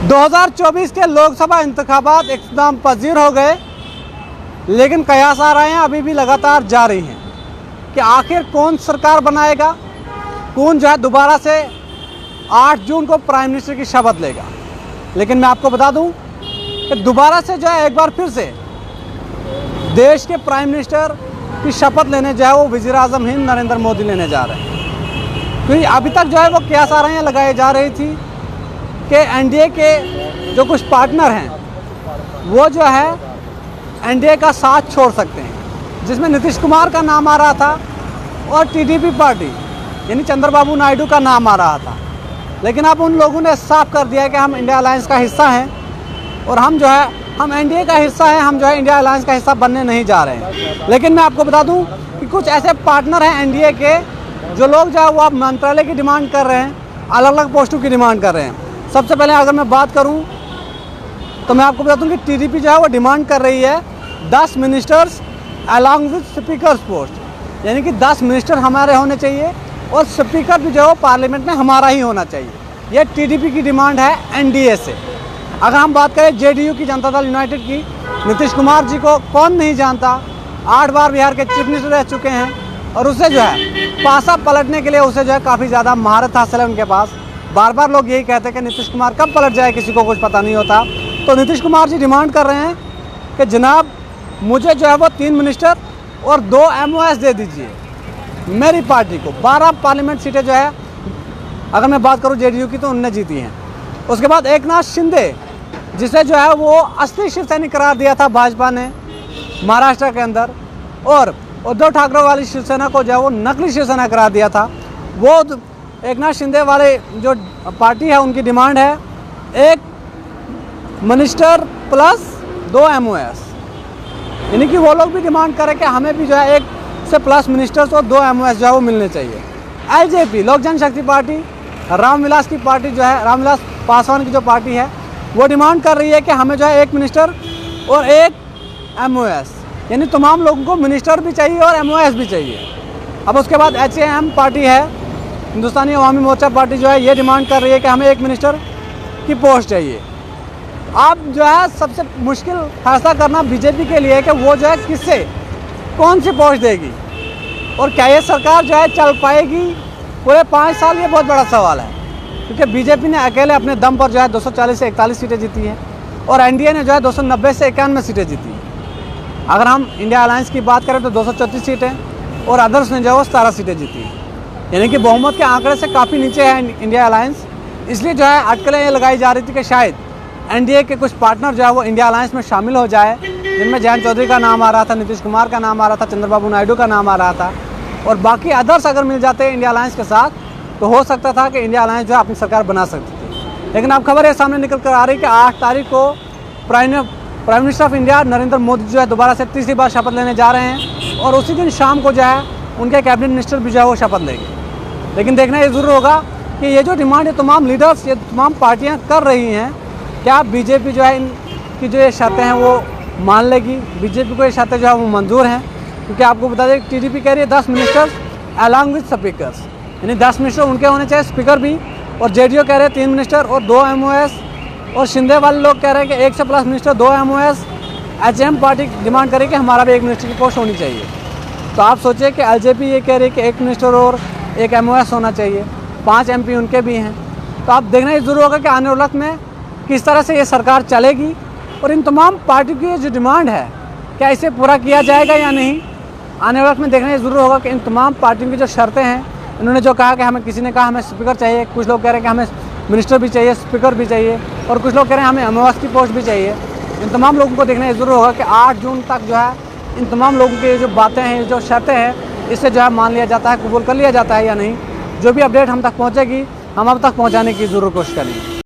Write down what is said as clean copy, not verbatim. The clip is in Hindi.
2024 के लोकसभा इंतखाबात इख्तिताम पजीर हो गए, लेकिन कयास आ रहे हैं अभी भी लगातार जारी हैं कि आखिर कौन सरकार बनाएगा, कौन जो है दोबारा से 8 जून को प्राइम मिनिस्टर की शपथ लेगा। लेकिन मैं आपको बता दूं कि दोबारा से जो है एक बार फिर से देश के प्राइम मिनिस्टर की शपथ लेने जो है वो वज़ीर आज़म हिंद नरेंद्र मोदी लेने जा रहे हैं। क्योंकि अभी तक जो है वो कयास आ रहे हैं लगाई जा रही थी कि एनडीए के जो कुछ पार्टनर हैं वो जो है एनडीए का साथ छोड़ सकते हैं, जिसमें नीतीश कुमार का नाम आ रहा था और टीडीपी पार्टी यानी चंद्रबाबू नायडू का नाम आ रहा था। लेकिन अब उन लोगों ने साफ कर दिया कि हम इंडिया अलायंस का हिस्सा हैं और हम एनडीए का हिस्सा हैं, हम जो है इंडिया अलायंस का हिस्सा बनने नहीं जा रहे हैं। लेकिन मैं आपको बता दूं कि कुछ ऐसे पार्टनर हैं एनडीए के जो लोग जो है वो अब मंत्रालय की डिमांड कर रहे हैं, अलग अलग पोस्टों की डिमांड कर रहे हैं। सबसे पहले अगर मैं बात करूं तो मैं आपको बता दूं कि टीडीपी जो है वो डिमांड कर रही है 10 ministers along with speakers post, यानी कि 10 मिनिस्टर हमारे होने चाहिए और स्पीकर भी जो है वो पार्लियामेंट में हमारा ही होना चाहिए। ये टीडीपी की डिमांड है एनडीए से। अगर हम बात करें जेडीयू की, जनता दल यूनाइटेड की, नीतीश कुमार जी को कौन नहीं जानता, 8 बार बिहार के चीफ मिनिस्टर रह चुके हैं और उसे जो है पासा पलटने के लिए उसे जो है काफ़ी ज़्यादा महारत हासिल है उनके पास। बार बार लोग यही कहते हैं कि नीतीश कुमार कब पलट जाए किसी को कुछ पता नहीं होता। तो नीतीश कुमार जी डिमांड कर रहे हैं कि जनाब मुझे जो है वो 3 मिनिस्टर और 2 MOS दे दीजिए मेरी पार्टी को। 12 पार्लियामेंट सीटें जो है अगर मैं बात करूं जेडीयू की तो उनने जीती हैं। उसके बाद एकनाथ शिंदे जिसे जो है वो असली शिवसैनिक करार दिया था भाजपा ने महाराष्ट्र के अंदर, और उद्धव ठाकरे वाली शिवसेना को जो है वो नकली शिवसेना करार दिया था। वो एकनाथ शिंदे वाले जो पार्टी है उनकी डिमांड है 1 मिनिस्टर प्लस 2 MOS, यानी कि वो लोग भी डिमांड करें कि हमें भी जो है 1 से प्लस मिनिस्टर्स और 2 MOS जो है वो मिलने चाहिए। एलजेपी लोक जनशक्ति पार्टी, रामविलास की पार्टी जो है, रामविलास पासवान की जो पार्टी है वो डिमांड कर रही है कि हमें जो है 1 मिनिस्टर और 1 MOS, यानी तमाम लोगों को मिनिस्टर भी चाहिए और MOS भी चाहिए। अब उसके बाद HAM पार्टी है, हिंदुस्तानी अवामी मोर्चा पार्टी जो है ये डिमांड कर रही है कि हमें 1 मिनिस्टर की पोस्ट चाहिए। अब जो है सबसे मुश्किल फैसला करना बीजेपी के लिए है कि वो जो है किससे कौन सी पोस्ट देगी और क्या ये सरकार जो है चल पाएगी पूरे 5 साल। ये बहुत बड़ा सवाल है, क्योंकि बीजेपी ने अकेले अपने दम पर जो है 240 से 41 सीटें जीती हैं और एनडीए ने जो है 290 से 91 सीटें जीती हैं। अगर हम इंडिया अलायंस की बात करें तो 234 सीटें और अदर्स ने जो है वो 17 सीटें जीती हैं, यानी कि बहुमत के आंकड़े से काफ़ी नीचे है इंडिया अलायंस। इसलिए जो है अटकलें ये लगाई जा रही थी कि शायद एनडीए के कुछ पार्टनर जो है वो इंडिया अलायंस में शामिल हो जाए, जिनमें जयंत चौधरी का नाम आ रहा था, नीतीश कुमार का नाम आ रहा था, चंद्रबाबू नायडू का नाम आ रहा था, और बाकी अदर्स अगर मिल जाते इंडिया अलायंस के साथ तो हो सकता था कि इंडिया अलायंस जो है अपनी सरकार बना सकती थी। लेकिन अब खबर ये सामने निकल कर आ रही है कि 8 तारीख को prime minister of India Narendra Modi जो है दोबारा से तीसरी बार शपथ लेने जा रहे हैं और उसी दिन शाम को जो है उनके कैबिनेट मिनिस्टर भी जो है वो शपथ लेंगे। लेकिन देखना ये ज़रूर होगा कि ये जो डिमांड ये तमाम लीडर्स, ये तमाम पार्टियाँ कर रही हैं, क्या बीजेपी जो है इनकी जो ये शर्तें हैं वो मान लेगी। बीजेपी को ये शर्तें जो है वो मंजूर हैं, क्योंकि आपको बता दें टीडीपी कह रही है 10 मिनिस्टर्स अलॉन्ग विद स्पीकर्स, यानी 10 मिनिस्टर उनके होने चाहिए, स्पीकर भी। और जेडीयू कह रहे हैं 3 मिनिस्टर और 2 MOS, और शिंदे वाले लोग कह रहे हैं कि 1 से plus minister 2 MOS। HAM party demand करे कि हमारा भी 1 मिनिस्टर की पोस्ट होनी चाहिए। तो आप सोचिए कि एलजेपी ये कह रही है कि 1 मिनिस्टर और 1 MOS होना चाहिए, 5 MP उनके भी हैं। तो आप देखना ये ज़रूर होगा कि आने वाले वक्त में किस तरह से ये सरकार चलेगी और इन तमाम पार्टियों की जो डिमांड है क्या इसे पूरा किया जाएगा या नहीं। आने वाले वक्त में देखना ये ज़रूर होगा कि इन तमाम पार्टियों की जो शर्तें हैं, इन्होंने जो कहा कि हमें, किसी ने कहा हमें स्पीकर चाहिए, कुछ लोग कह रहे हैं कि हमें मिनिस्टर भी चाहिए, स्पीकर भी चाहिए, और कुछ लोग कह रहे हैं हमें MOS की पोस्ट भी चाहिए। इन तमाम लोगों को देखना ये ज़रूर होगा कि 8 जून तक जो है इन तमाम लोगों की जो बातें हैं, जो शर्तें हैं, इससे जो है मान लिया जाता है, कबूल कर लिया जाता है या नहीं। जो भी अपडेट हम तक पहुँचेगी हम अब तक पहुँचाने की ज़रूर कोशिश करेंगे।